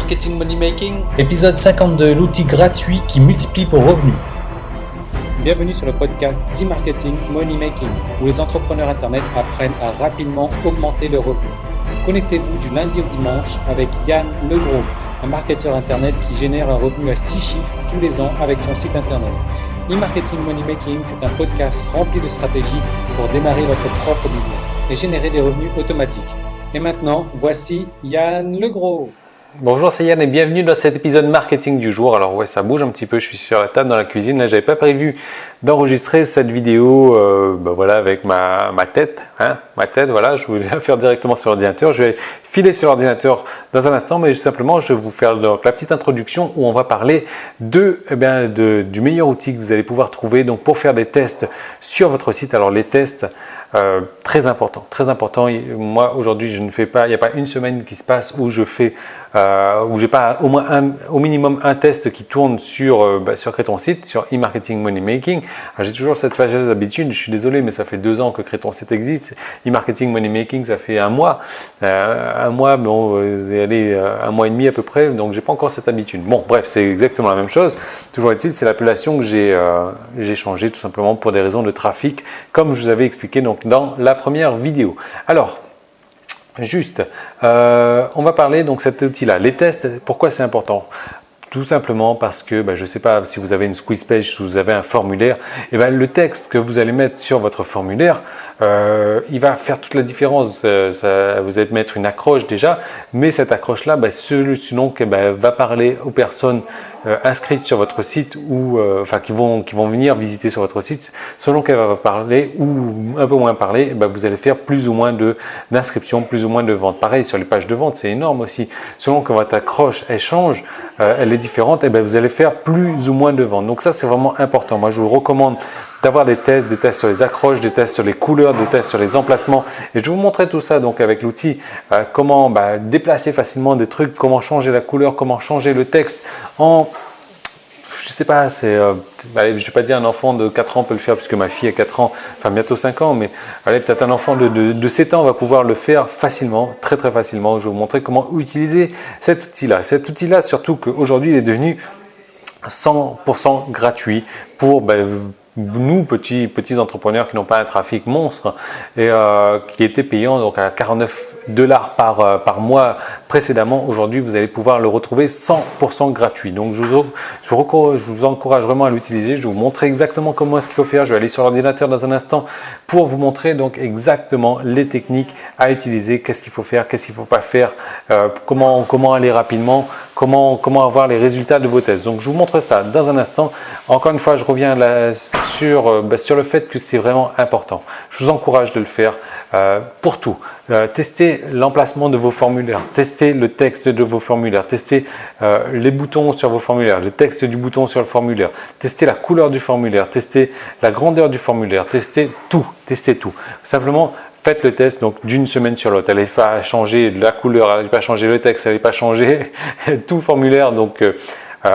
e-marketing money making. Épisode 52, l'outil gratuit qui multiplie vos revenus. Bienvenue sur le podcast d'e-marketing money making, où les entrepreneurs internet apprennent à rapidement augmenter leurs revenus. Connectez-vous du lundi au dimanche avec Yann Legros, un marketeur internet qui génère un revenu à 6 chiffres tous les ans avec son site internet. E-marketing money making, c'est un podcast rempli de stratégies pour démarrer votre propre business et générer des revenus automatiques. Et maintenant, voici Yann Legros. Bonjour, c'est Yann et bienvenue dans cet épisode marketing du jour. Alors ouais, ça bouge un petit peu, je suis sur la table dans la cuisine. Là, j'avais pas prévu d'enregistrer cette vidéo voilà, avec ma tête. Voilà, je voulais la faire directement sur l'ordinateur. Je vais filer sur l'ordinateur dans un instant, mais simplement, je vais vous faire donc, la petite introduction où on va parler du meilleur outil que vous allez pouvoir trouver donc, pour faire des tests sur votre site. Alors les tests, très important. Moi aujourd'hui, je ne fais pas, il n'y a pas une semaine qui se passe où je fais, où j'ai pas au minimum un test qui tourne sur Crée ton site, sur e-marketing money making. J'ai toujours cette fâcheuse habitude. Je suis désolé, mais ça fait 2 ans que Crée ton site existe. E-marketing money making, ça fait 1 mois. Un mois, bon, allez, 1 mois et demi à peu près. Donc j'ai pas encore cette habitude. Bon, bref, c'est exactement la même chose. Toujours est-il, c'est l'appellation que j'ai changée tout simplement pour des raisons de trafic, comme je vous avais expliqué donc dans la première vidéo. Alors, on va parler donc de cet outil-là. Les tests, pourquoi c'est important ? Tout simplement parce que, je ne sais pas si vous avez une squeeze page, si vous avez un formulaire, et le texte que vous allez mettre sur votre formulaire, il va faire toute la différence. Vous allez mettre une accroche déjà, mais cette accroche-là, selon qu'elle va parler aux personnes inscrites sur votre site ou qui vont venir visiter sur votre site, selon qu'elle va parler ou un peu moins parler, vous allez faire plus ou moins d'inscriptions, plus ou moins de ventes. Pareil sur les pages de vente, c'est énorme aussi. Selon que votre accroche elle change, elle est différente, vous allez faire plus ou moins de ventes. Donc ça c'est vraiment important. Moi je vous recommande d'avoir des tests sur les accroches, des tests sur les couleurs, des tests sur les emplacements. Et je vais vous montrer tout ça donc avec l'outil, comment déplacer facilement des trucs, comment changer la couleur, comment changer le texte en, je sais pas, je vais pas dire un enfant de 4 ans peut le faire puisque ma fille a 4 ans, enfin bientôt 5 ans, mais peut-être un enfant de 7 ans va pouvoir le faire facilement, très très facilement. Je vais vous montrer comment utiliser cet outil-là. Cet outil-là, surtout qu'aujourd'hui il est devenu 100% gratuit pour nous, petits entrepreneurs qui n'ont pas un trafic monstre et qui étaient payants donc à $49 par mois précédemment, aujourd'hui vous allez pouvoir le retrouver 100% gratuit. Donc je vous encourage vraiment à l'utiliser. Je vais vous montrer exactement comment est-ce qu'il faut faire. Je vais aller sur l'ordinateur dans un instant pour vous montrer donc exactement les techniques à utiliser, qu'est-ce qu'il faut faire, qu'est-ce qu'il ne faut pas faire, comment aller rapidement, comment avoir les résultats de vos tests. Donc je vous montre ça dans un instant. Encore une fois, je reviens sur le fait que c'est vraiment important. Je vous encourage de le faire pour tout. Testez l'emplacement de vos formulaires, testez le texte de vos formulaires, testez les boutons sur vos formulaires, le texte du bouton sur le formulaire, testez la couleur du formulaire, testez la grandeur du formulaire, testez tout. Simplement, faites le test donc d'une semaine sur l'autre. Elle n'allait pas changer la couleur, elle n'allait pas changer le texte, elle n'allait pas changer tout le formulaire. Donc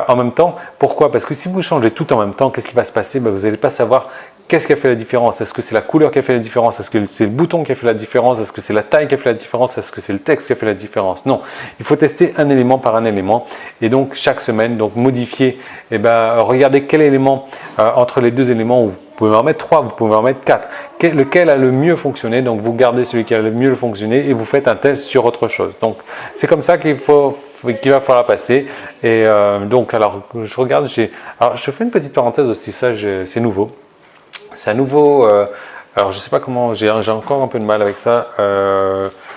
en même temps, pourquoi ? Parce que si vous changez tout en même temps, qu'est-ce qui va se passer ? Vous n'allez pas savoir qu'est-ce qui a fait la différence. Est-ce que c'est la couleur qui a fait la différence ? Est-ce que c'est le bouton qui a fait la différence ? Est-ce que c'est la taille qui a fait la différence ? Est-ce que c'est le texte qui a fait la différence ? Non, il faut tester un élément par un élément et donc chaque semaine, donc modifier, regardez quel élément entre les 2 éléments, vous pouvez en mettre 3, vous pouvez en mettre 4. Lequel a le mieux fonctionné, donc vous gardez celui qui a le mieux fonctionné et vous faites un test sur autre chose. Donc c'est comme ça qu'il va falloir passer. Et donc alors je regarde, alors je fais une petite parenthèse aussi, ça c'est nouveau. C'est un nouveau, alors je ne sais pas comment, j'ai encore un peu de mal avec ça,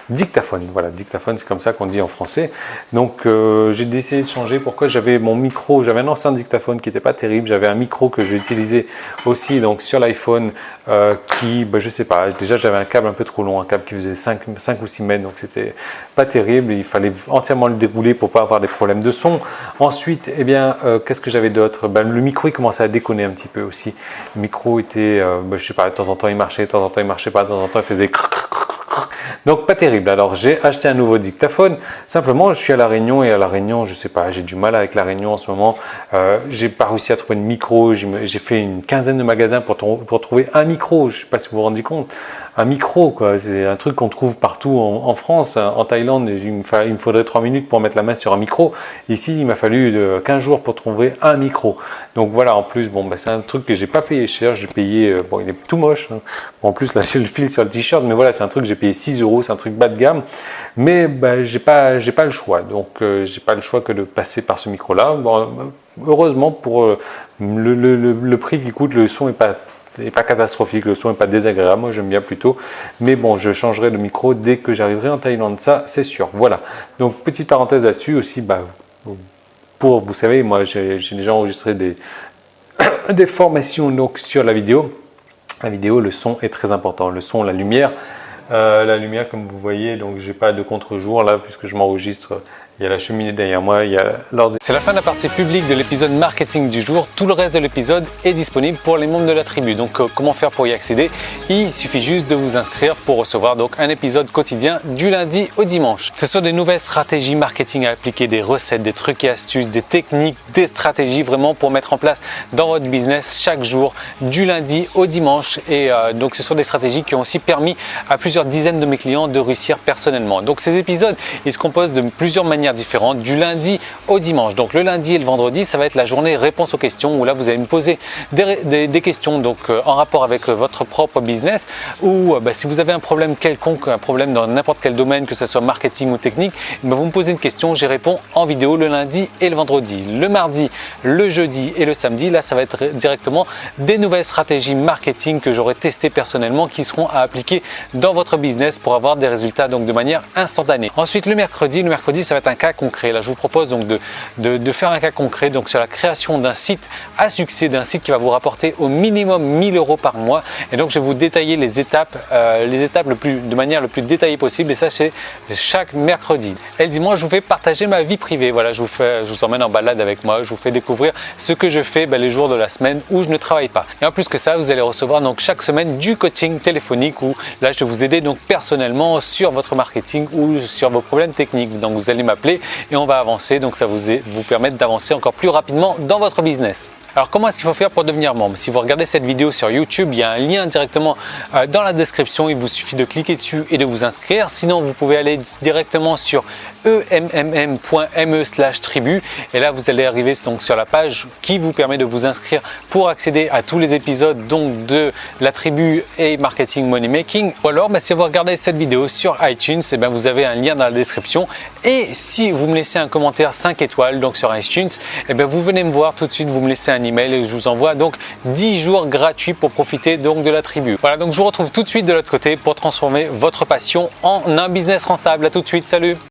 dictaphone. Voilà, dictaphone, c'est comme ça qu'on dit en français. Donc j'ai décidé de changer. Pourquoi ? J'avais mon micro, j'avais un ancien dictaphone qui n'était pas terrible. J'avais un micro que j'utilisais aussi donc sur l'iPhone qui, je sais pas, déjà j'avais un câble un peu trop long, un câble qui faisait 5 ou 6 mètres, donc c'était pas terrible. Il fallait entièrement le dérouler pour pas avoir des problèmes de son. Ensuite, qu'est-ce que j'avais d'autre ? Le micro il commençait à déconner un petit peu aussi. Le micro était, je sais pas, de temps en temps il marchait, de temps en temps il marchait pas, de temps en temps il faisait Donc pas terrible. Alors j'ai acheté un nouveau dictaphone. Simplement, je suis à La Réunion et à La Réunion, je sais pas, j'ai du mal avec La Réunion en ce moment. J'ai pas réussi à trouver de micro. J'ai fait une quinzaine de magasins pour trouver un micro. Je sais pas si vous vous rendez compte. Un micro, quoi. C'est un truc qu'on trouve partout en France. En Thaïlande, il me faudrait 3 minutes pour mettre la main sur un micro. Ici, il m'a fallu 15 jours pour trouver un micro. Donc voilà, en plus, bon, c'est un truc que j'ai pas payé cher. J'ai payé, bon, il est tout moche, hein. Bon, en plus, là, j'ai le fil sur le t-shirt, mais voilà, c'est un truc que j'ai payé 6 €. C'est un truc bas de gamme. Mais j'ai pas le choix. Donc, j'ai pas le choix que de passer par ce micro-là. Bon, heureusement, pour le prix qu'il coûte, le son est pas catastrophique, le son n'est pas désagréable, moi j'aime bien plutôt, mais bon, je changerai de micro dès que j'arriverai en Thaïlande, ça c'est sûr. Voilà, donc petite parenthèse là-dessus aussi, vous savez, moi j'ai déjà enregistré des formations donc, sur la vidéo. La vidéo, le son est très important, le son, la lumière, comme vous voyez, donc j'ai pas de contre-jour là puisque je m'enregistre. Il y a la cheminée derrière moi, il y a l'ordi. C'est la fin de la partie publique de l'épisode marketing du jour. Tout le reste de l'épisode est disponible pour les membres de la tribu. Donc comment faire pour y accéder? Il suffit juste de vous inscrire pour recevoir donc un épisode quotidien du lundi au dimanche. Ce sont des nouvelles stratégies marketing à appliquer, des recettes, des trucs et astuces, des techniques, des stratégies vraiment pour mettre en place dans votre business chaque jour du lundi au dimanche. Et donc ce sont des stratégies qui ont aussi permis à plusieurs dizaines de mes clients de réussir personnellement. Donc ces épisodes, ils se composent de plusieurs manières différentes du lundi au dimanche. Donc le lundi et le vendredi, ça va être la journée réponse aux questions où là vous allez me poser des questions donc en rapport avec votre propre business ou si vous avez un problème quelconque, un problème dans n'importe quel domaine, que ce soit marketing ou technique, vous me posez une question, j'y réponds en vidéo le lundi et le vendredi. Le mardi, le jeudi et le samedi, là ça va être directement des nouvelles stratégies marketing que j'aurai testées personnellement qui seront à appliquer dans votre business pour avoir des résultats donc de manière instantanée. Ensuite le mercredi ça va être un cas concret. Là, je vous propose donc de faire un cas concret donc sur la création d'un site à succès, d'un site qui va vous rapporter au minimum 1 000 € par mois. Et donc, je vais vous détailler les étapes de manière le plus détaillée possible. Et ça, c'est chaque mercredi. Et le dimanche, je vous fais partager ma vie privée. Voilà, je vous emmène en balade avec moi. Je vous fais découvrir ce que je fais les jours de la semaine où je ne travaille pas. Et en plus que ça, vous allez recevoir donc chaque semaine du coaching téléphonique où là, je vais vous aider donc personnellement sur votre marketing ou sur vos problèmes techniques. Donc, vous allez m'appeler et on va avancer, donc ça vous permettre d'avancer encore plus rapidement dans votre business. Alors comment est-ce qu'il faut faire pour devenir membre? Si vous regardez cette vidéo sur YouTube, il y a un lien directement dans la description, il vous suffit de cliquer dessus et de vous inscrire. Sinon, vous pouvez aller directement sur emmm.me/tribu et là vous allez arriver donc sur la page qui vous permet de vous inscrire pour accéder à tous les épisodes donc de la tribu et marketing money making. Ou alors si vous regardez cette vidéo sur iTunes, vous avez un lien dans la description et si vous me laissez un commentaire 5 étoiles donc sur iTunes, vous venez me voir tout de suite, vous me laissez un email et je vous envoie donc 10 jours gratuits pour profiter donc de la tribu. Voilà, donc je vous retrouve tout de suite de l'autre côté pour transformer votre passion en un business rentable. À tout de suite, salut!